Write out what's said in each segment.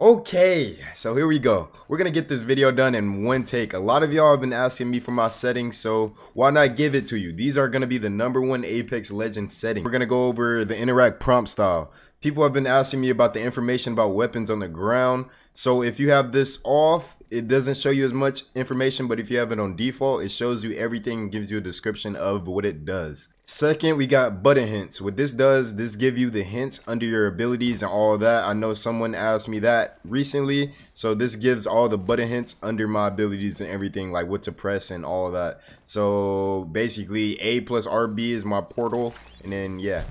Okay, so here we go. We're gonna get this video done in one take. A lot of y'all have been asking me for my settings, so why not give it to you? These are gonna be the #1 Apex Legends setting. We're gonna go over the interact prompt style. People have been asking me about the information about weapons on the ground. So if you have this off, it doesn't show you as much information, but if you have it on default, it shows you everything and gives you a description of what it does. Second, we got button hints. What this does, this give you the hints under your abilities and all that. I know someone asked me that recently, so this gives all the button hints under my abilities and everything, like what to press and all that. So basically, A plus RB is my portal, and then yeah.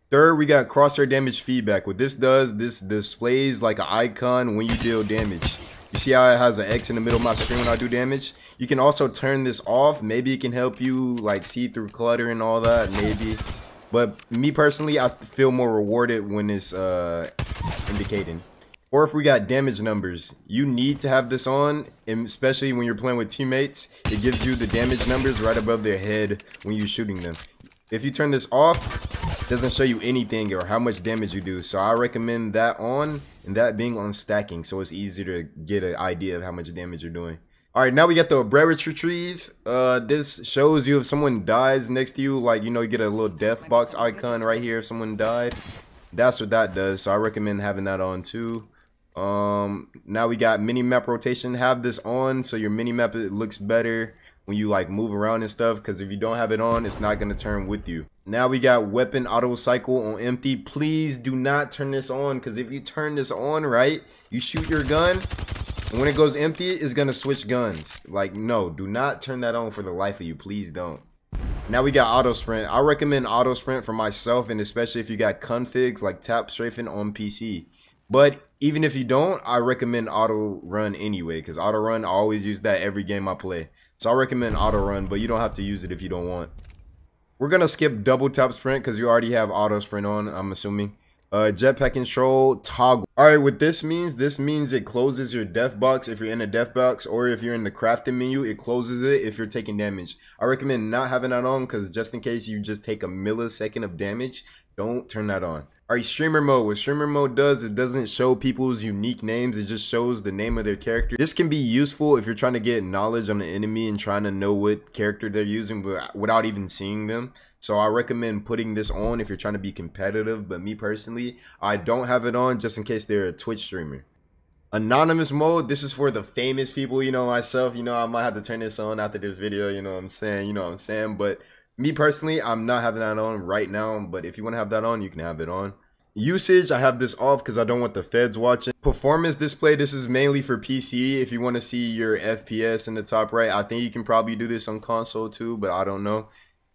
Third, we got crosshair damage feedback. What this does, this displays like an icon when you deal damage. You see how it has an X in the middle of my screen when I do damage? You can also turn this off. Maybe it can help you like see through clutter and all that, maybe. But me personally, I feel more rewarded when it's indicating. Or if we got damage numbers, you need to have this on, and especially when you're playing with teammates. It gives you the damage numbers right above their head when you're shooting them. If you turn this off, it doesn't show you anything or how much damage you do. So I recommend that on, and that being on stacking, so it's easier to get an idea of how much damage you're doing. Alright, now we got the brevetary trees. This shows you if someone dies next to you, like, you know, you get a little death box icon right here if someone died. That's what that does, so I recommend having that on too. Now we got mini-map rotation. Have this on so your mini-map looks better when you like move around and stuff, because if you don't have it on, it's not going to turn with you. Now we got weapon auto cycle on empty. Please do not turn this on, because if you turn this on, right, you shoot your gun, and when it goes empty, it's going to switch guns. Like, no, do not turn that on for the life of you. Please don't. Now we got auto sprint. I recommend auto sprint for myself, and especially if you got configs like tap-strafing on PC. But even if you don't, I recommend auto run anyway, because auto run, I always use that every game I play. So I recommend auto run, but you don't have to use it if you don't want. We're gonna skip double tap sprint because you already have auto sprint on, I'm assuming. Jetpack control toggle. Alright, what this means it closes your death box if you're in a death box, or if you're in the crafting menu, it closes it if you're taking damage. I recommend not having that on, because just in case you just take a millisecond of damage, don't turn that on. Alright, streamer mode. What streamer mode does, it doesn't show people's unique names, it just shows the name of their character. This can be useful if you're trying to get knowledge on the enemy and trying to know what character they're using without even seeing them. So I recommend putting this on if you're trying to be competitive, but me personally, I don't have it on just in case they're a Twitch streamer. Anonymous mode, this is for the famous people, you know, myself, you know, I might have to turn this on after this video, you know what I'm saying, but me personally, I'm not having that on right now, but if you want to have that on, you can have it on. Usage, I have this off because I don't want the feds watching. Performance display, this is mainly for PC. If you want to see your FPS in the top right, I think you can probably do this on console too, but I don't know.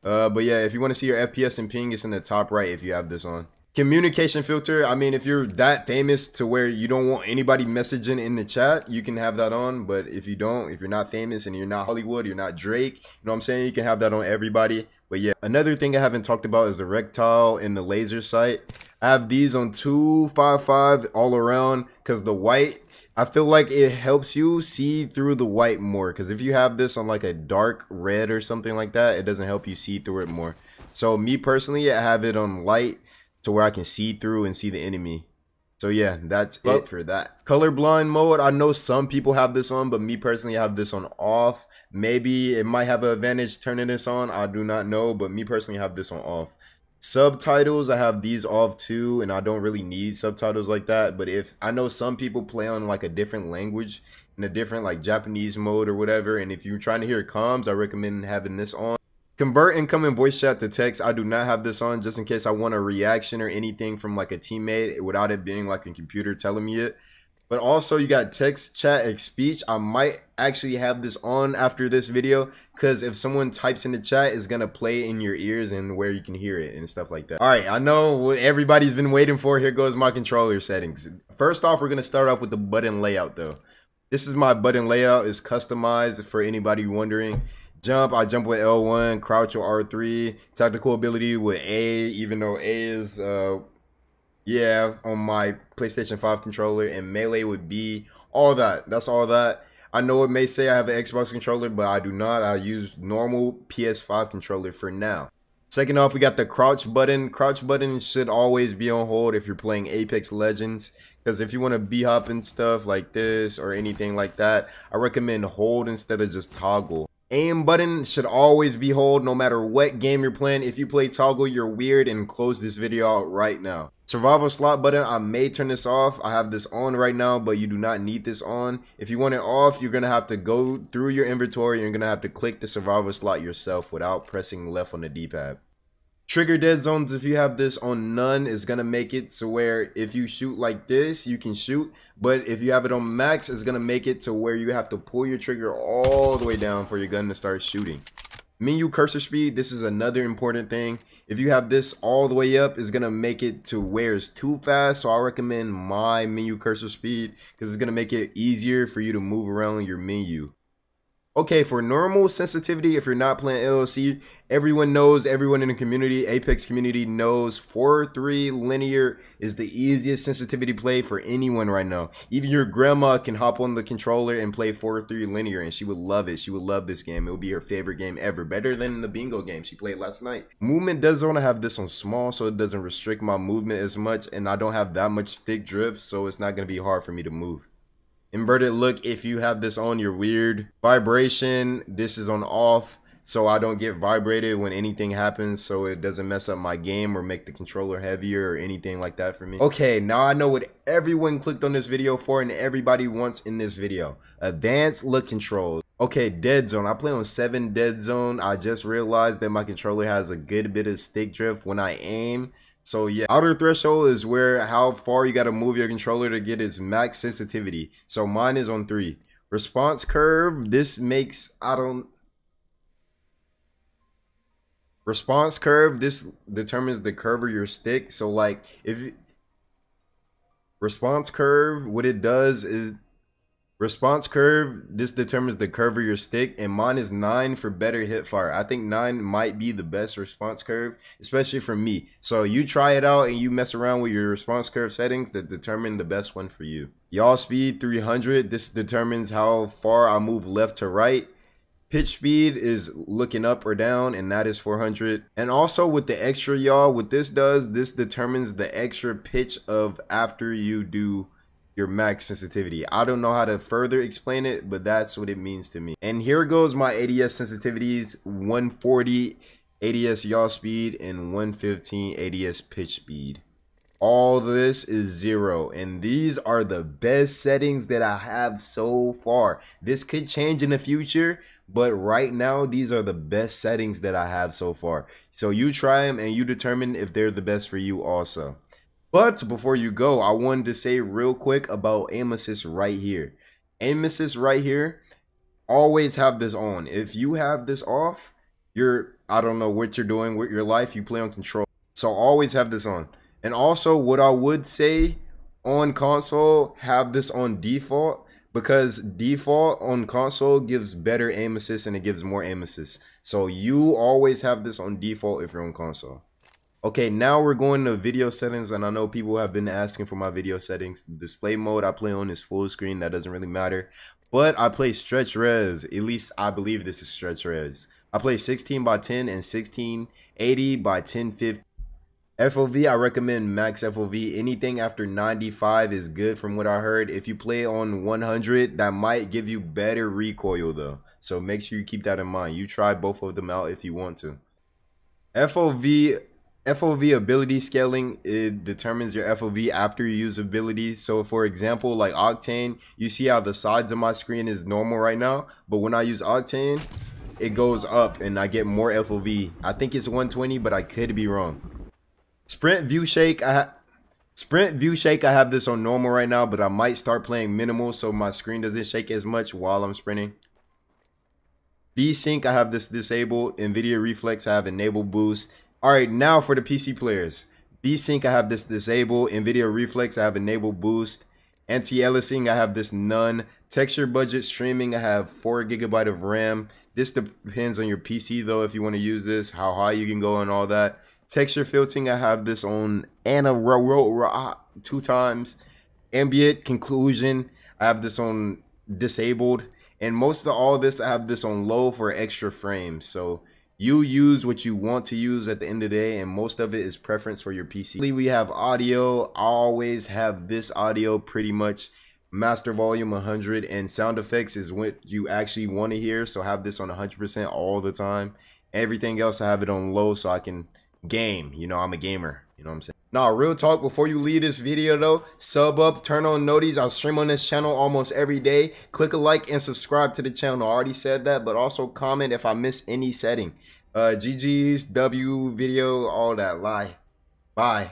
But yeah, if you want to see your FPS and ping, it's in the top right if you have this on. Communication filter, I mean, if you're that famous to where you don't want anybody messaging in the chat, you can have that on. But if you don't, if you're not famous and you're not Hollywood, you're not Drake, you know what I'm saying, you can have that on everybody. But yeah, another thing I haven't talked about is the rectile and the laser sight. I have these on 255 all around, because the white, I feel like it helps you see through the white more, because if you have this on like a dark red or something like that, it doesn't help you see through it more. So me personally, I have it on light to where I can see through and see the enemy. So yeah, that's it for that. Colorblind mode, I know some people have this on, but me personally, I have this on off. Maybe it might have an advantage turning this on, I do not know, but me personally, I have this on off. Subtitles, I have these off too, and I don't really need subtitles like that, but if I know some people play on like a different language, in a different like Japanese mode or whatever, and if you're trying to hear comms, I recommend having this on. Convert incoming voice chat to text, I do not have this on just in case I want a reaction or anything from like a teammate without it being like a computer telling me it. But also you got text, chat, and speech. I might actually have this on after this video, because if someone types in the chat, it's going to play in your ears and where you can hear it and stuff like that. All right, I know what everybody's been waiting for. Here goes my controller settings. First off, we're going to start off with the button layout though. This is my button layout. It's customized for anybody wondering. Jump, I jump with L1, crouch with R3, tactical ability with A, even though A is yeah, on my PlayStation 5 controller, and melee would be all that. That's all that. I know it may say I have an Xbox controller, but I do not. I use normal PS5 controller for now. Second off, we got the crouch button. Crouch button should always be on hold if you're playing Apex Legends, because if you want to b-hop and stuff like this or anything like that, I recommend hold instead of just toggle. Aim button should always be hold no matter what game you're playing. If you play toggle, you're weird, and close this video out right now. Survival slot button, I may turn this off. I have this on right now, but you do not need this on. If you want it off, you're gonna have to go through your inventory. You're gonna have to click the survival slot yourself without pressing left on the D-pad. Trigger dead zones, if you have this on none, is gonna make it to where if you shoot like this, you can shoot. But if you have it on max, it's gonna make it to where you have to pull your trigger all the way down for your gun to start shooting. Menu cursor speed, this is another important thing. If you have this all the way up, it's gonna make it to where it's too fast. So I recommend my menu cursor speed because it's gonna make it easier for you to move around your menu. Okay, for normal sensitivity, if you're not playing ALC, everyone knows, everyone in the community, Apex community knows 4:3 linear is the easiest sensitivity play for anyone right now. Even your grandma can hop on the controller and play 4:3 linear and she would love it. She would love this game. It would be her favorite game ever. Better than the bingo game she played last night. Movement does want to have this on small so it doesn't restrict my movement as much, and I don't have that much stick drift, so it's not going to be hard for me to move. Inverted look, if you have this on, you're weird. Vibration, this is on off, so I don't get vibrated when anything happens, so it doesn't mess up my game or make the controller heavier or anything like that for me. Okay, now I know what everyone clicked on this video for and everybody wants in this video. Advanced look controls. Okay, dead zone. I play on 7 dead zone. I just realized that my controller has a good bit of stick drift when I aim. So yeah, outer threshold is where how far you got to move your controller to get its max sensitivity. So mine is on 3. Response curve, this makes, response curve, this determines the curve of your stick. So like if response curve, what it does is response curve, this determines the curve of your stick, and mine is 9 for better hip fire. I think 9 might be the best response curve, especially for me. So you try it out and you mess around with your response curve settings that determine the best one for you. Yaw speed 300, this determines how far I move left to right. Pitch speed is looking up or down, and that is 400. And also with the extra yaw, what this does, this determines the extra pitch of after you do your max sensitivity. I don't know how to further explain it, but that's what it means to me. And here goes my ADS sensitivities: 140 ADS yaw speed and 115 ADS pitch speed. All this is 0, and these are the best settings that I have so far. This could change in the future, but right now these are the best settings that I have so far. So you try them and you determine if they're the best for you also. But before you go, I wanted to say real quick about aim assist right here. Aim assist right here, always have this on. If you have this off, I don't know what you're doing with your life, you play on control. So always have this on. And also what I would say on console, have this on default, because default on console gives better aim assist and it gives more aim assist. So you always have this on default if you're on console. Okay, now we're going to video settings, and I know people have been asking for my video settings. Display mode I play on is full screen, that doesn't really matter. But I play stretch res, at least I believe this is stretch res. I play 16 by 10 and 1680 by 1050. FOV, I recommend max FOV. Anything after 95 is good from what I heard. If you play on 100, that might give you better recoil though. So make sure you keep that in mind. You try both of them out if you want to. FOV ability scaling, it determines your FOV after you use abilities. So for example, like Octane, you see how the sides of my screen is normal right now, but when I use Octane, it goes up and I get more FOV. I think it's 120, but I could be wrong. Sprint view shake, I have this on normal right now, but I might start playing minimal so my screen doesn't shake as much while I'm sprinting. V-Sync, I have this disabled. NVIDIA Reflex, I have enabled boost. Alright, now for the PC players. V-Sync, I have this disabled. NVIDIA Reflex, I have enabled boost. Anti-aliasing, I have this none. Texture budget streaming, I have 4 GB of RAM. This depends on your PC though, if you want to use this, how high you can go and all that. Texture filtering, I have this on 2 times. Ambient conclusion, I have this on disabled. And most of all this, I have this on low for extra frames. So You use what you want to use at the end of the day, and most of it is preference for your PC. We have audio. I always have this audio pretty much master volume 100, and sound effects is what you actually want to hear, so have this on 100% all the time. Everything else I have it on low so I can game. You know, I'm a gamer, you know what I'm saying? Nah, real talk, before you leave this video though, sub up, turn on noties. I'll stream on this channel almost every day. Click a like and subscribe to the channel. I already said that, but also comment if I missed any setting. GG's, W, video, all that. Bye.